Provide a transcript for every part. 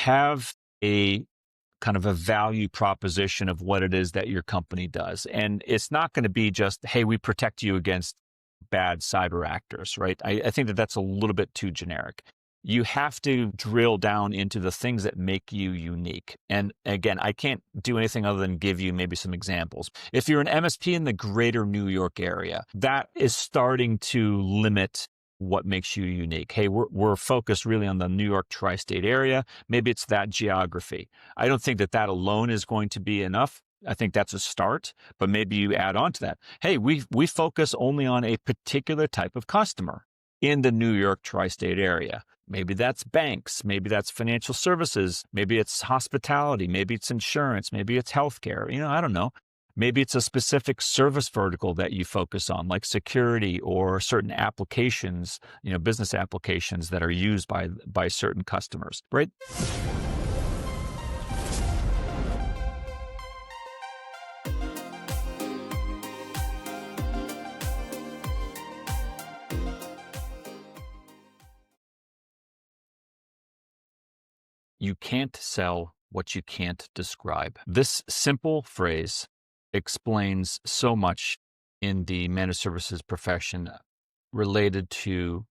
have a kind of a value proposition of what it is that your company does. And it's not going to be just, hey, we protect you against bad cyber actors, right? I think that that's a little bit too generic. You have to drill down into the things that make you unique. And again, I can't do anything other than give you maybe some examples. If you're an MSP in the greater New York area, that is starting to limit what makes you unique. Hey, we're focused really on the New York tri-state area. Maybe it's that geography. I don't think that that alone is going to be enough. I think that's a start, but maybe you add on to that. Hey, we focus only on a particular type of customer in the New York tri-state area. Maybe that's banks, maybe that's financial services, maybe it's hospitality, maybe it's insurance, maybe it's healthcare. I don't know. Maybe it's a specific service vertical that you focus on, like security or certain applications, business applications that are used by certain customers, right? You can't sell what you can't describe. This simple phrase explains so much in the managed services profession related to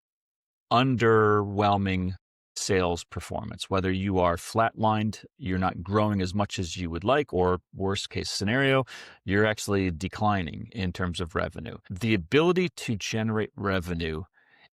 underwhelming sales performance, whether you are flatlined, you're not growing as much as you would like, or worst case scenario, you're actually declining in terms of revenue. The ability to generate revenue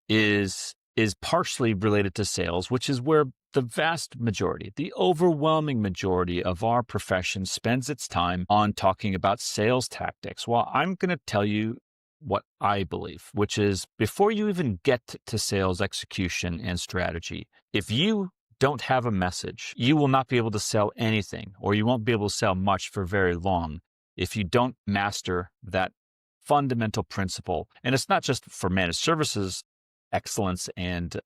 is partially related to sales, which is where the vast majority, the overwhelming majority of our profession spends its time on talking about sales tactics. Well, I'm going to tell you what I believe, which is before you even get to sales execution and strategy, if you don't have a message, you will not be able to sell anything, or you won't be able to sell much for very long if you don't master that fundamental principle. And it's not just for managed services excellence and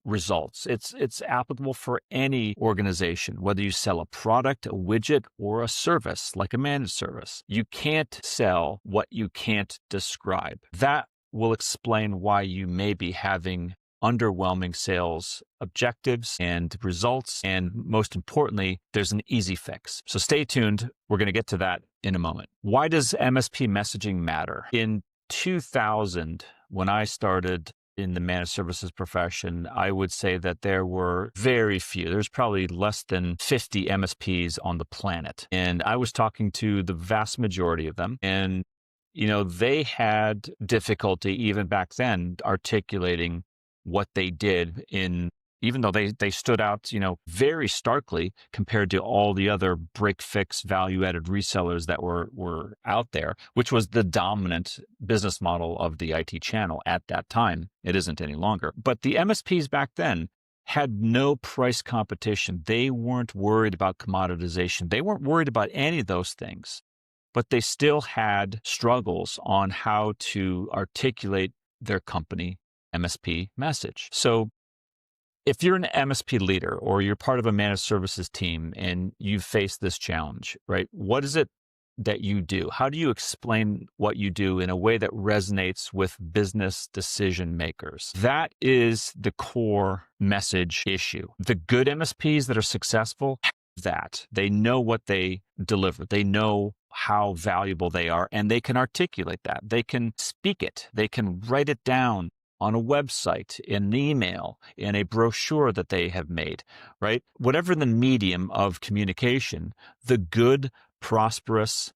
results. It's applicable for any organization, whether you sell a product, a widget, or a service like a managed service. You can't sell what you can't describe. That will explain why you may be having underwhelming sales objectives and results. And most importantly, there's an easy fix. So stay tuned. We're going to get to that in a moment. Why does MSP messaging matter? In 2000, when I started in the managed services profession, I would say that there were very few. There's probably less than 50 MSPs on the planet. And I was talking to the vast majority of them. And, they had difficulty even back then articulating what they did even though they stood out, very starkly compared to all the other break-fix value-added resellers that were out there, which was the dominant business model of the IT channel at that time. It isn't any longer. But the MSPs back then had no price competition. They weren't worried about commoditization. They weren't worried about any of those things, but they still had struggles on how to articulate their company MSP message. So if you're an MSP leader or you're part of a managed services team and you face this challenge, right? What is it that you do? How do you explain what you do in a way that resonates with business decision makers? That is the core message issue. The good MSPs that are successful have that. They know what they deliver. They know how valuable they are, and they can articulate that. They can speak it. They can write it down on a website, in an email, in a brochure that they have made, right? Whatever the medium of communication, the good, prosperous,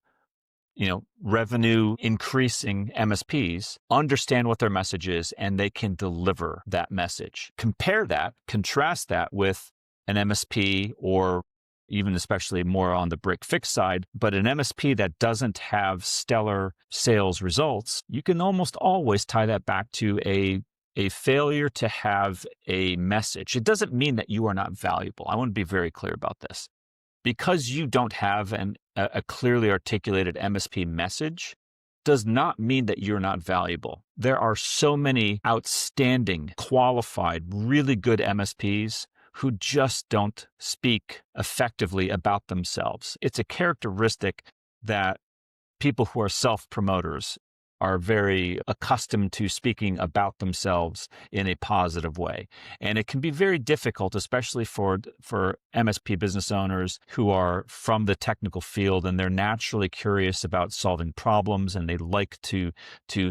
revenue increasing MSPs understand what their message is and they can deliver that message. Contrast that with an MSP or even especially more on the break-fix side, but an MSP that doesn't have stellar sales results, you can almost always tie that back to a failure to have a message. It doesn't mean that you are not valuable. I want to be very clear about this. Because you don't have a clearly articulated MSP message does not mean that you're not valuable. There are so many outstanding, qualified, really good MSPs who just don't speak effectively about themselves. It's a characteristic that people who are self-promoters are very accustomed to speaking about themselves in a positive way. And it can be very difficult, especially for MSP business owners who are from the technical field and they're naturally curious about solving problems and they like to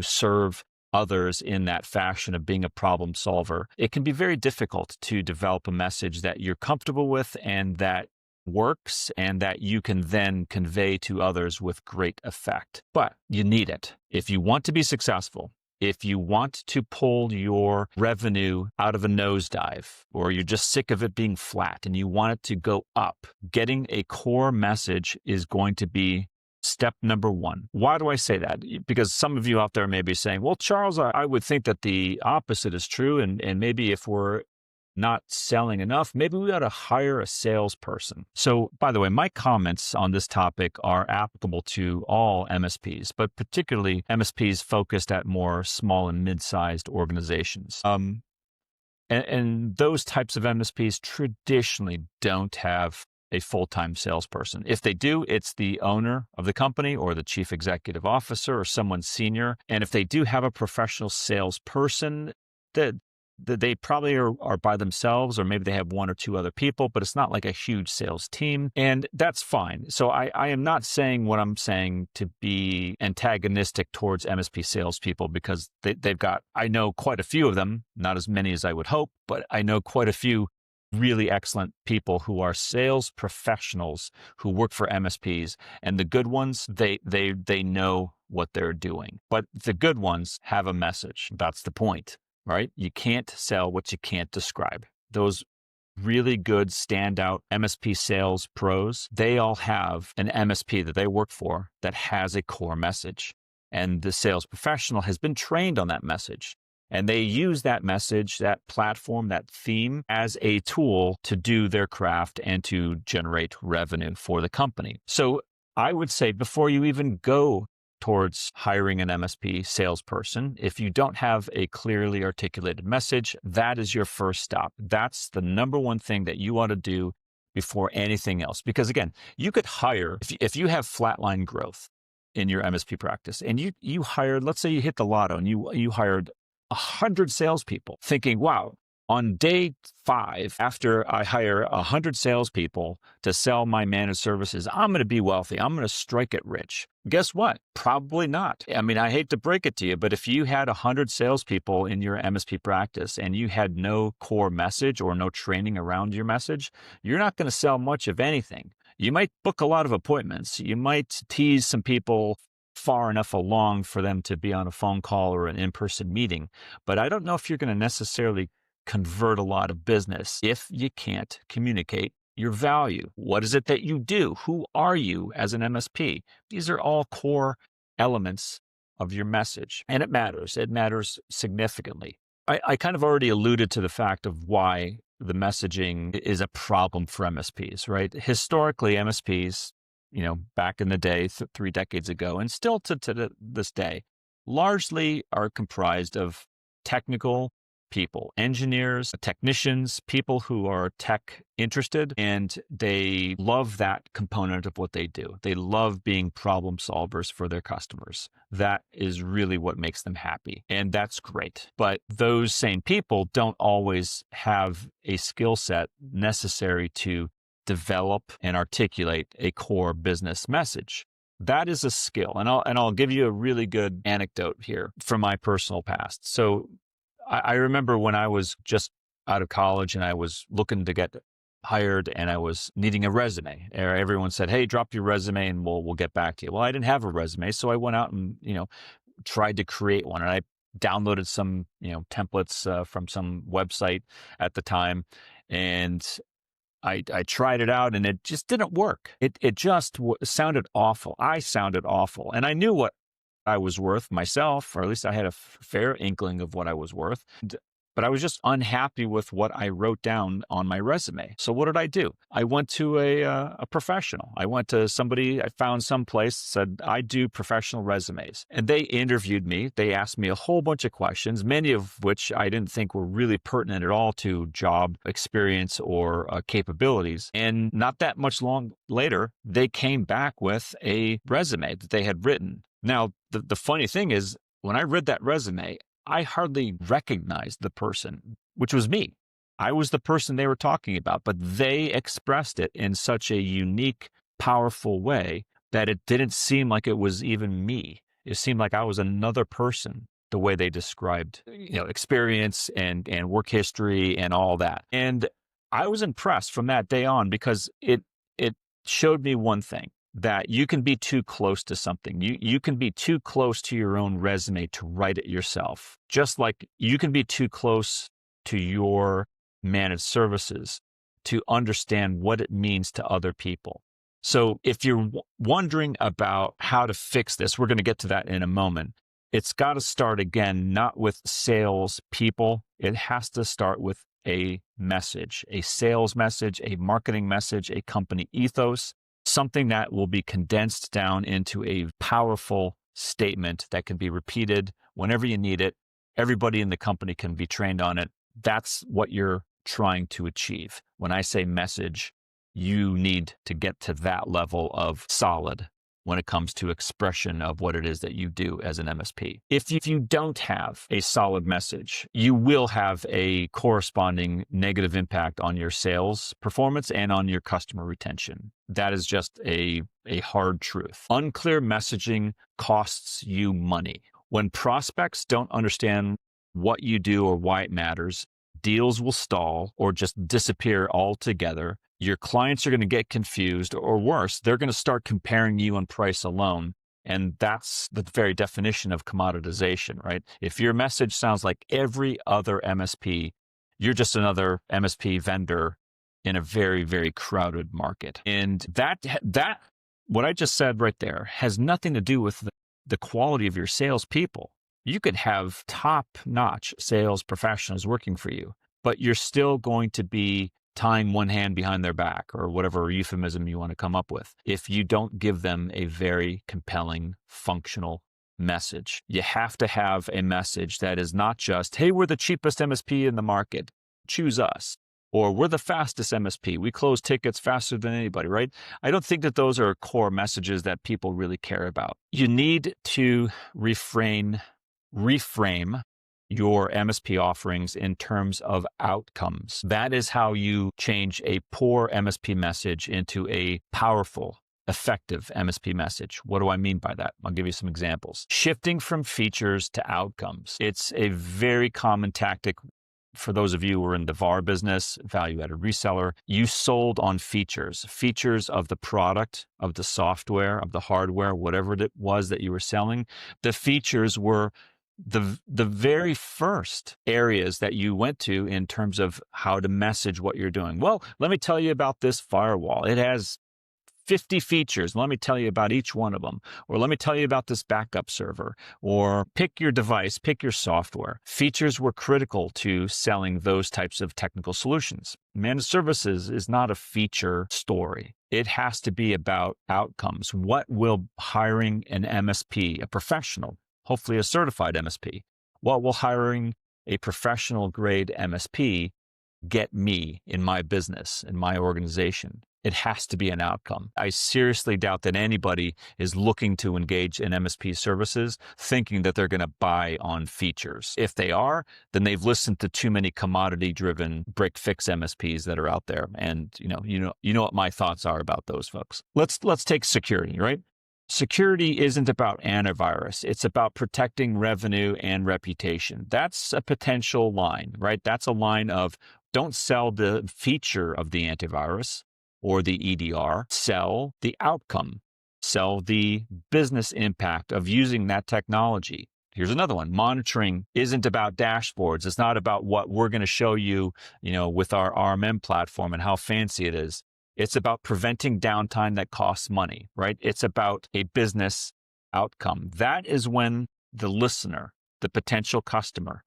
serve others in that fashion of being a problem solver. It can be very difficult to develop a message that you're comfortable with and that works and that you can then convey to others with great effect. But you need it. If you want to be successful, if you want to pull your revenue out of a nosedive, or you're just sick of it being flat and you want it to go up, getting a core message is going to be step number one. Why do I say that? Because some of you out there may be saying, well, Charles, I would think that the opposite is true. And maybe if we're not selling enough, maybe we ought to hire a salesperson. So, by the way, my comments on this topic are applicable to all MSPs, but particularly MSPs focused at more small and mid-sized organizations. And those types of MSPs traditionally don't have a full-time salesperson. If they do, it's the owner of the company or the chief executive officer or someone senior. And if they do have a professional salesperson, that they probably are by themselves, or maybe they have one or two other people, but it's not like a huge sales team. And that's fine. So I am not saying what I'm saying to be antagonistic towards MSP salespeople, because they've got, I know quite a few of them, not as many as I would hope, but I know quite a few really excellent people who are sales professionals who work for MSPs. And the good ones, they know what they're doing. But the good ones have a message. That's the point, right? You can't sell what you can't describe. Those really good standout MSP sales pros, they all have an MSP that they work for that has a core message. And the sales professional has been trained on that message. And they use that message, that platform, that theme as a tool to do their craft and to generate revenue for the company. So I would say before you even go towards hiring an MSP salesperson, if you don't have a clearly articulated message, that is your first stop. That's the number one thing that you ought to do before anything else. Because again, you could hire, if you have flatline growth in your MSP practice and you hired, let's say you hit the lotto and you hired 100 salespeople, thinking, wow, on day 5, after I hire 100 salespeople to sell my managed services, I'm going to be wealthy. I'm going to strike it rich. Guess what? Probably not. I mean, I hate to break it to you, but if you had 100 salespeople in your MSP practice and you had no core message or no training around your message, you're not going to sell much of anything. You might book a lot of appointments. You might tease some people far enough along for them to be on a phone call or an in-person meeting. But I don't know if you're going to necessarily convert a lot of business if you can't communicate your value. What is it that you do? Who are you as an MSP? These are all core elements of your message. And it matters. It matters significantly. I kind of already alluded to the fact of why the messaging is a problem for MSPs, right? Historically, MSPs, back in the day, 3 decades ago, and still to this day, largely are comprised of technical people, engineers, technicians, people who are tech interested, and they love that component of what they do. They love being problem solvers for their customers. That is really what makes them happy, and that's great. But those same people don't always have a skill set necessary to develop and articulate a core business message. That is a skill. And I'll give you a really good anecdote here from my personal past. So I remember when I was just out of college and I was looking to get hired and I was needing a resume. Everyone said, hey, drop your resume and we'll get back to you. Well, I didn't have a resume. So I went out and, tried to create one. And I downloaded some, templates from some website at the time. And I tried it out and it just didn't work. It just sounded awful. I sounded awful. And I knew what I was worth myself, or at least I had a fair inkling of what I was worth. But I was just unhappy with what I wrote down on my resume. So what did I do? I went to a professional. I went to somebody, I found some place, said, I do professional resumes. And they interviewed me. They asked me a whole bunch of questions, many of which I didn't think were really pertinent at all to job experience or capabilities. And not that much long later, they came back with a resume that they had written. Now, the funny thing is, when I read that resume, I hardly recognized the person, which was me. I was the person they were talking about, but they expressed it in such a unique, powerful way that it didn't seem like it was even me. It seemed like I was another person, the way they described, experience and work history and all that. And I was impressed from that day on because it showed me one thing, that you can be too close to something. You can be too close to your own resume to write it yourself. Just like you can be too close to your managed services to understand what it means to other people. So if you're wondering about how to fix this, we're going to get to that in a moment. It's got to start again, not with sales people. It has to start with a message, a sales message, a marketing message, a company ethos, something that will be condensed down into a powerful statement that can be repeated whenever you need it. Everybody in the company can be trained on it. That's what you're trying to achieve. When I say message, you need to get to that level of solid when it comes to expression of what it is that you do as an MSP. If you don't have a solid message, you will have a corresponding negative impact on your sales performance and on your customer retention. That is just a hard truth. Unclear messaging costs you money. When prospects don't understand what you do or why it matters, deals will stall or just disappear altogether. Your clients are going to get confused, or worse, they're going to start comparing you on price alone. And that's the very definition of commoditization, right? If your message sounds like every other MSP, you're just another MSP vendor in a very, very crowded market. And that what I just said right there has nothing to do with the quality of your salespeople. You could have top-notch sales professionals working for you, but you're still going to be tying one hand behind their back, or whatever euphemism you want to come up with, if you don't give them a very compelling, functional message. You have to have a message that is not just, hey, we're the cheapest MSP in the market, choose us. Or we're the fastest MSP. We close tickets faster than anybody, right? I don't think that those are core messages that people really care about. You need to reframe your MSP offerings in terms of outcomes. That is how you change a poor MSP message into a powerful, effective MSP message. What do I mean by that? I'll give you some examples. Shifting from features to outcomes. It's a very common tactic. For those of you who are in the VAR business, value-added reseller, you sold on features of the product, of the software, of the hardware, whatever it was that you were selling. The features were the very first areas that you went to in terms of how to message what you're doing. Well, let me tell you about this firewall. It has 50 features. Let me tell you about each one of them. Or let me tell you about this backup server. Or pick your device, pick your software. Features were critical to selling those types of technical solutions. Managed services is not a feature story. It has to be about outcomes. What will hiring an MSP, a professional, hopefully a certified MSP, what will hiring a professional grade MSP get me in my business, in my organization? It has to be an outcome. I seriously doubt that anybody is looking to engage in MSP services thinking that they're going to buy on features. If they are, then they've listened to too many commodity-driven break-fix MSPs that are out there. And you know what my thoughts are about those folks. Let's take security, right? Security isn't about antivirus. It's about protecting revenue and reputation. That's a potential line, right? That's a line of don't sell the feature of the antivirus or the EDR, sell the outcome, sell the business impact of using that technology. Here's another one. Monitoring isn't about dashboards. It's not about what we're going to show you, with our RMM platform and how fancy it is. It's about preventing downtime that costs money, right? It's about a business outcome. That is when the listener, the potential customer,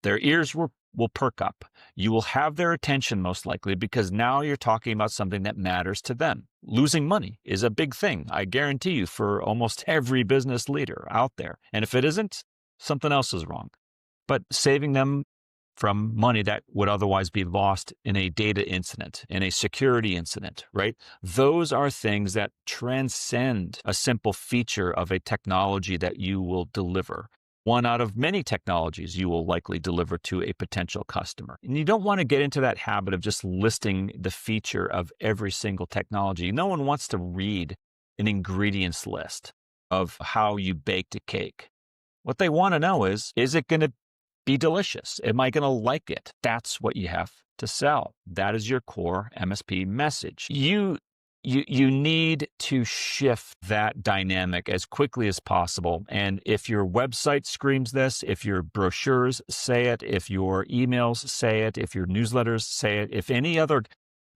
their ears will perk up. You will have their attention most likely because now you're talking about something that matters to them. Losing money is a big thing, I guarantee you, for almost every business leader out there. And if it isn't, something else is wrong. But saving them from money that would otherwise be lost in a data incident, in a security incident, right? Those are things that transcend a simple feature of a technology that you will deliver. One out of many technologies you will likely deliver to a potential customer. And you don't want to get into that habit of just listing the feature of every single technology. No one wants to read an ingredients list of how you baked a cake. What they want to know is it going to be delicious? Am I going to like it? That's what you have to sell. That is your core MSP message. You need to shift that dynamic as quickly as possible. And if your website screams this, if your brochures say it, if your emails say it, if your newsletters say it, if any other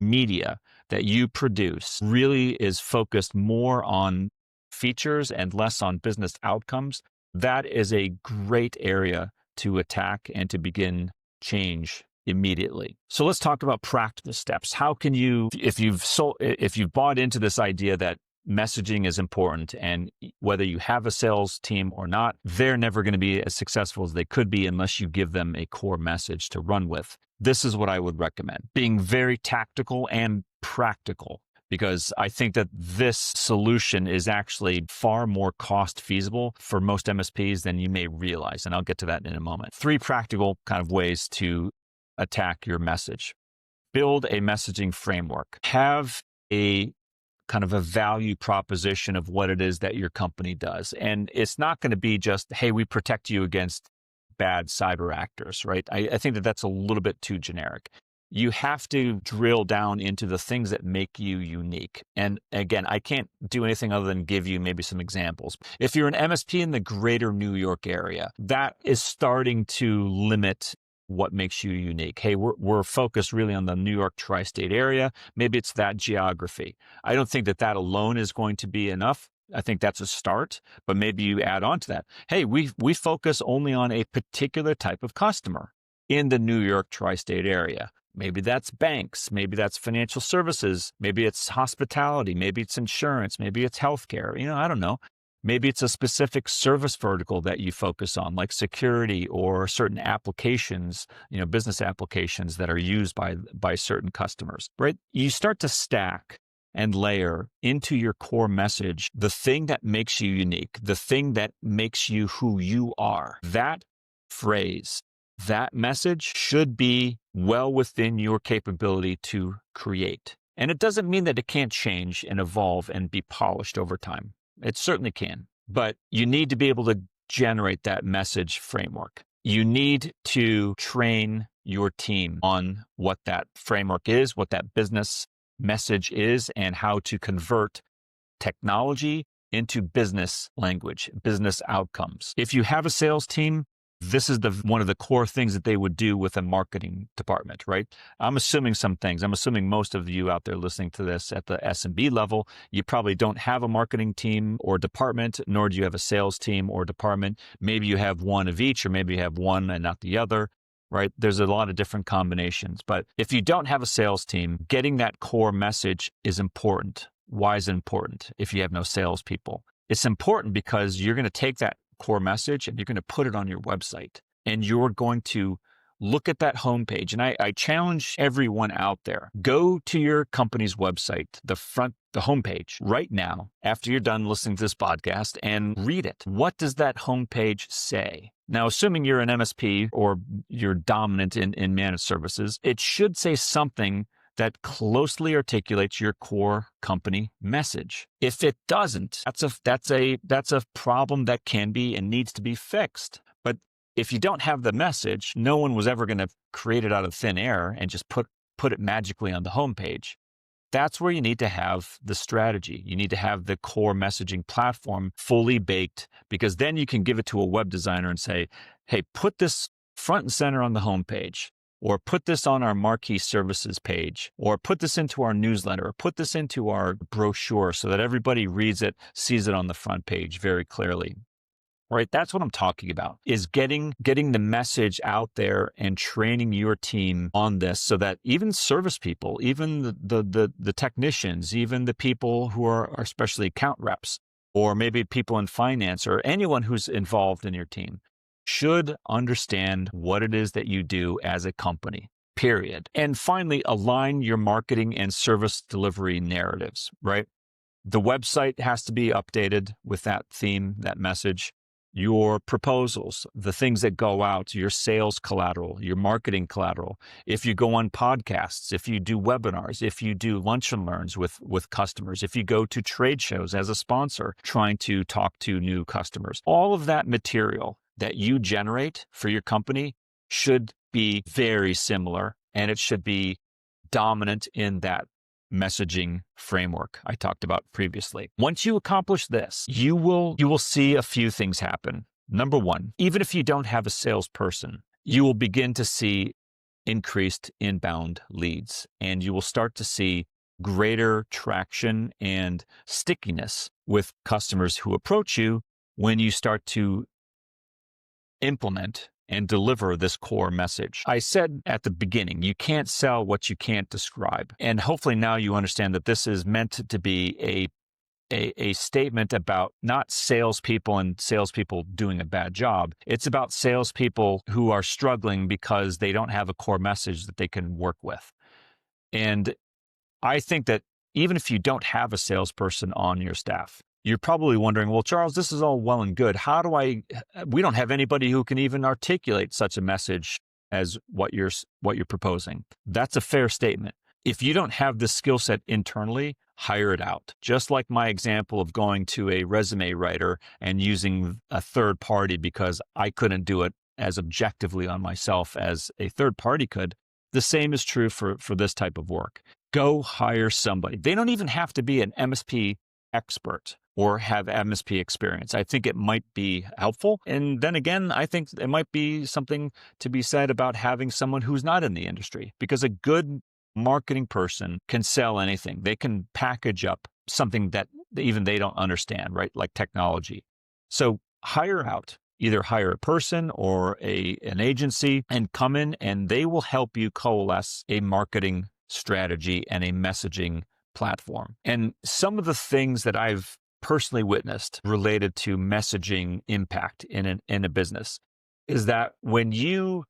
media that you produce really is focused more on features and less on business outcomes, that is a great area to attack and to begin change immediately. So let's talk about practical steps. How can you, if you've bought into this idea that messaging is important, and whether you have a sales team or not, they're never going to be as successful as they could be unless you give them a core message to run with. This is what I would recommend: being very tactical and practical, because I think that this solution is actually far more cost feasible for most MSPs than you may realize. And I'll get to that in a moment. 3 practical kind of ways to attack your message. Build a messaging framework. Have a kind of a value proposition of what it is that your company does. And it's not going to be just, hey, we protect you against bad cyber actors, right? I think that that's a little bit too generic. You have to drill down into the things that make you unique. And again, I can't do anything other than give you maybe some examples. If you're an MSP in the greater New York area, that is starting to limit what makes you unique. Hey, we're focused really on the New York tri-state area. Maybe it's that geography. I don't think that alone is going to be enough. I think that's a start, but maybe you add on to that. Hey, we focus only on a particular type of customer in the New York tri-state area. Maybe that's banks, maybe that's financial services, maybe it's hospitality, maybe it's insurance, maybe it's healthcare. I don't know. Maybe it's a specific service vertical that you focus on, like security or certain applications, business applications that are used by certain customers, right? You start to stack and layer into your core message the thing that makes you unique, the thing that makes you who you are. That phrase, that message should be well within your capability to create. And it doesn't mean that it can't change and evolve and be polished over time. It certainly can, but you need to be able to generate that message framework. You need to train your team on what that framework is, what that business message is, and how to convert technology into business language, business outcomes. If you have a sales team, this is one of the core things that they would do with a marketing department, right? I'm assuming some things. I'm assuming most of you out there listening to this at the SMB level, you probably don't have a marketing team or department, nor do you have a sales team or department. Maybe you have one of each, or maybe you have one and not the other, right? There's a lot of different combinations. But if you don't have a sales team, getting that core message is important. Why is it important if you have no salespeople? It's important because you're going to take that core message and you're going to put it on your website, and you're going to look at that homepage. And I challenge everyone out there, go to your company's website, the homepage right now, after you're done listening to this podcast, and read it. What does that homepage say? Now, assuming you're an MSP or you're dominant in managed services, it should say something that closely articulates your core company message. If it doesn't, that's a problem that can be and needs to be fixed. But if you don't have the message, no one was ever going to create it out of thin air and just put it magically on the homepage. That's where you need to have the strategy. You need to have the core messaging platform fully baked, because then you can give it to a web designer and say, hey, put this front and center on the homepage, or put this on our marquee services page, or put this into our newsletter, or put this into our brochure so that everybody reads it, sees it on the front page very clearly. Right? That's what I'm talking about, is getting the message out there and training your team on this, so that even service people, even the technicians, even the people who are especially account reps, or maybe people in finance, or anyone who's involved in your team, should understand what it is that you do as a company, period. And finally, align your marketing and service delivery narratives, right? The website has to be updated with that theme, that message. Your proposals, the things that go out, your sales collateral, your marketing collateral. If you go on podcasts, if you do webinars, if you do lunch and learns with customers, if you go to trade shows as a sponsor, trying to talk to new customers, all of that material that you generate for your company should be very similar, and it should be dominant in that messaging framework I talked about previously. Once you accomplish this, you will see a few things happen. Number one, even if you don't have a salesperson, you will begin to see increased inbound leads, and you will start to see greater traction and stickiness with customers who approach you when you start to implement and deliver this core message. I said at the beginning, you can't sell what you can't describe. And hopefully now you understand that this is meant to be a statement about not salespeople and salespeople doing a bad job. It's about salespeople who are struggling because they don't have a core message that they can work with. And I think that even if you don't have a salesperson on your staff, you're probably wondering, well, Charles, this is all well and good. We don't have anybody who can even articulate such a message as what you're proposing. That's a fair statement. If you don't have this skill set internally, hire it out. Just like my example of going to a resume writer and using a third party because I couldn't do it as objectively on myself as a third party could, the same is true for this type of work. Go hire somebody. They don't even have to be an MSP expert or have MSP experience. I think it might be helpful. And then again, I think it might be something to be said about having someone who's not in the industry, because a good marketing person can sell anything. They can package up something that even they don't understand, right? Like technology. So hire out, either hire a person or an agency and come in, and they will help you coalesce a marketing strategy and a messaging platform. And some of the things that I've personally witnessed related to messaging impact in a business is that when you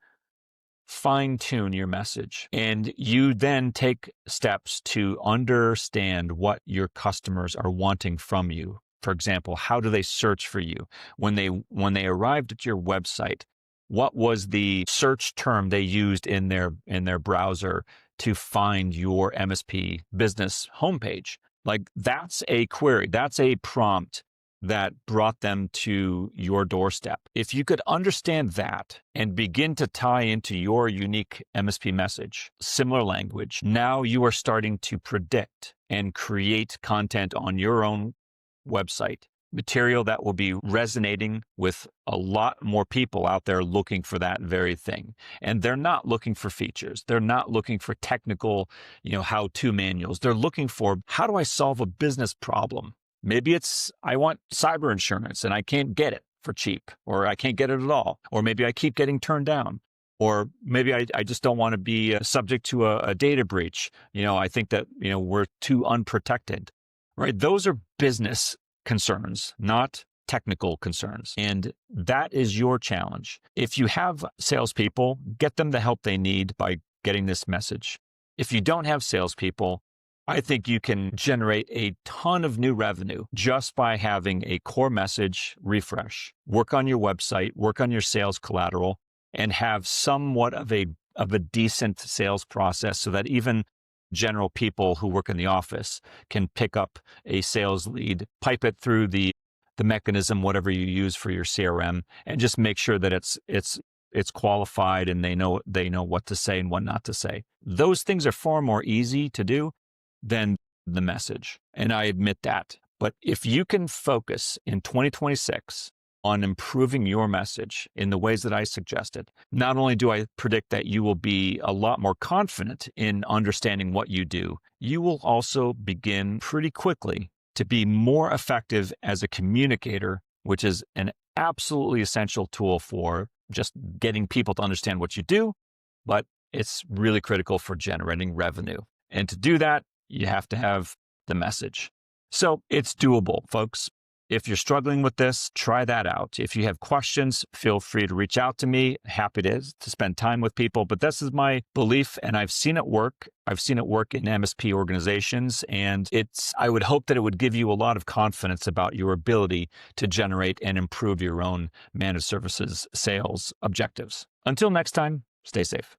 fine tune your message and you then take steps to understand what your customers are wanting from you. For example, how do they search for you? When they arrived at your website, what was the search term they used in their browser to find your MSP business homepage? Like, that's a query, that's a prompt that brought them to your doorstep. If you could understand that and begin to tie into your unique MSP message, similar language, now you are starting to predict and create content on your own website, material that will be resonating with a lot more people out there looking for that very thing. And they're not looking for features. They're not looking for technical, how-to manuals. They're looking for, how do I solve a business problem? Maybe it's, I want cyber insurance and I can't get it for cheap, or I can't get it at all. Or maybe I keep getting turned down. Or maybe I just don't want to be subject to a data breach. I think that, we're too unprotected, right? Those are business concerns, not technical concerns. And that is your challenge. If you have salespeople, get them the help they need by getting this message. If you don't have salespeople, I think you can generate a ton of new revenue just by having a core message refresh, work on your website, work on your sales collateral, and have somewhat of a decent sales process so that even general people who work in the office can pick up a sales lead, pipe it through the mechanism, whatever you use for your CRM, and just make sure that it's qualified and they know what to say and what not to say. Those things are far more easy to do than the message. And I admit that. But if you can focus in 2026 on improving your message in the ways that I suggested, not only do I predict that you will be a lot more confident in understanding what you do, you will also begin pretty quickly to be more effective as a communicator, which is an absolutely essential tool for just getting people to understand what you do, but it's really critical for generating revenue. And to do that, you have to have the message. So it's doable, folks. If you're struggling with this, try that out. If you have questions, feel free to reach out to me. Happy to spend time with people. But this is my belief, and I've seen it work. I've seen it work in MSP organizations, and I would hope that it would give you a lot of confidence about your ability to generate and improve your own managed services sales objectives. Until next time, stay safe.